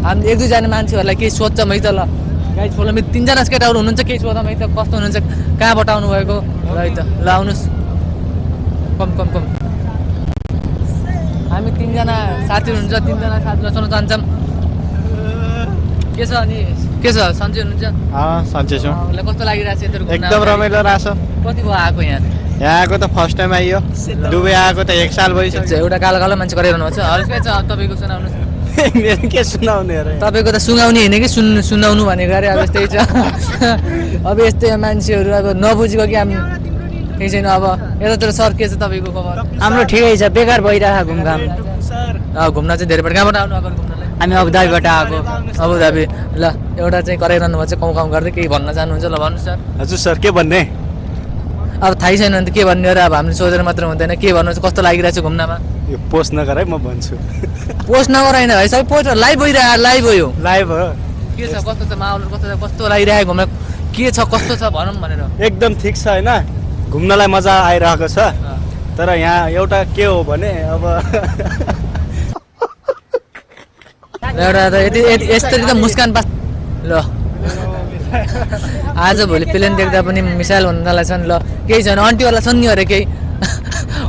हामी एक दुईजना मान्छेहरूलाई केही सोध्छ मै त ल गाइज फलो मेरो 3 जना केटाहरू हुनुहुन्छ केही सोध्दा मै त कस्तो हुनुहुन्छ कहाँबाट आउनु भएको ल है त ल आउनुहोस् कम हामी 3 जना साथीहरू हुन्छ 3 जना साथीलाई सोध्न चाहन्छौँ के छ अनि के छ सन्चै हुनुहुन्छ सन्चै छु कस्तो लागिरहेछ यत्रो एकदम रमाइलो रहेछ कति भयो आएको यहाँ आएको त फर्स्ट टाइम आइयो दुबई आएको त 1 साल भइसक्यो एउटा कालो मान्छे गरिरहनु भएको छ हल के छ तपाईँको सुनाउनुहोस् मेरो के सुनाउने अरे तपाईँको त सुनाउने होइन कि सुनाउनु भनेको अरे अब यस्तै छ अब यस्तै मान्छेहरू अब नबुझेको कि हामी केही छैन अब यतातिर सर के छ तपाईँको खबर हाम्रो ठिकै छ बेकार भइरहेको घुमघाम घुम्न चाहिँ धेरै पल्ट कहाँबाट आउनु अब घुम्नलाई हामी अबुधाबीबाट आएको अबुधाबी ल एउटा चाहिँ कराइरहनु भएको छ काउँ गर्दै केही भन्न चाहनुहुन्छ ल भन्नुहोस् सर हजुर सर के भन्ने अब थाहै छैन भने त के भन्ने र अब हामीले सोधेर मात्र हुँदैन के भन्नुहुन्छ कस्तो लागिरहेछ घुम्नमा यो पोस्ट नगर है म भन्छु पोस्ट नगर होइन है सबै पोस्ट लाइभ भइरहेको लाइभ हो यो लाइभ हो के छ कस्तो छ माहौल कस्तो लागिरहेको घुम्न के छ कस्तो छ भनौँ भनेर एकदम ठिक छ होइन घुम्नलाई मजा आइरहेको छ तर यहाँ एउटा के हो भने अब एउटा यस्तरी त मुस्कान पास ल आज भोलि प्लेन देख्दा पनि मिसाइल हुन थालेछन् ल केही छैन आन्टीहरूलाई छन् नि अरे केही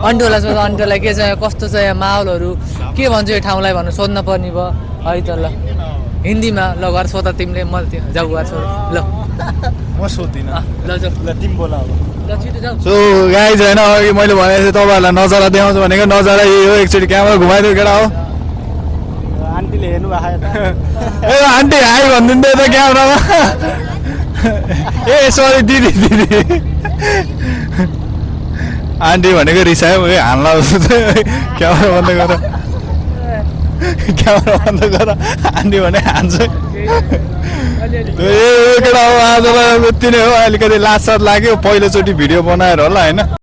आन्टीहरूलाई सोध्दा आन्टीहरूलाई के छ यहाँ कस्तो छ यहाँ माहौलहरू के भन्छ यो ठाउँलाई भन्नु सोध्न पर्ने भयो है त ल हिन्दीमा ल घर सोध तिमीले म जाऊ घर सोध ल म सोध्दिनँ ल जाऊ ल तिमी बोला अब ल छिटो जाऊ सो गाइज होइन अघि मैले भनेको थिएँ तपाईँहरूलाई नजारा देखाउँछु भनेको नजारा यही हो एकचोटि क्यामेरा घुमाइदियो केटा हो आन्टीले हेर्नु भएको ए आन्टी हाई भनिदिँदै त क्यामेरामा ए सरी दिदी आन्टी भनेको रिसायो हान्ला क्यामेरा बन्द गर आन्टी भने हान्छ केटा हो आजलाई यति नै हो अलिकति लाज लाग्यो पहिलोचोटि भिडियो बनाएर होला होइन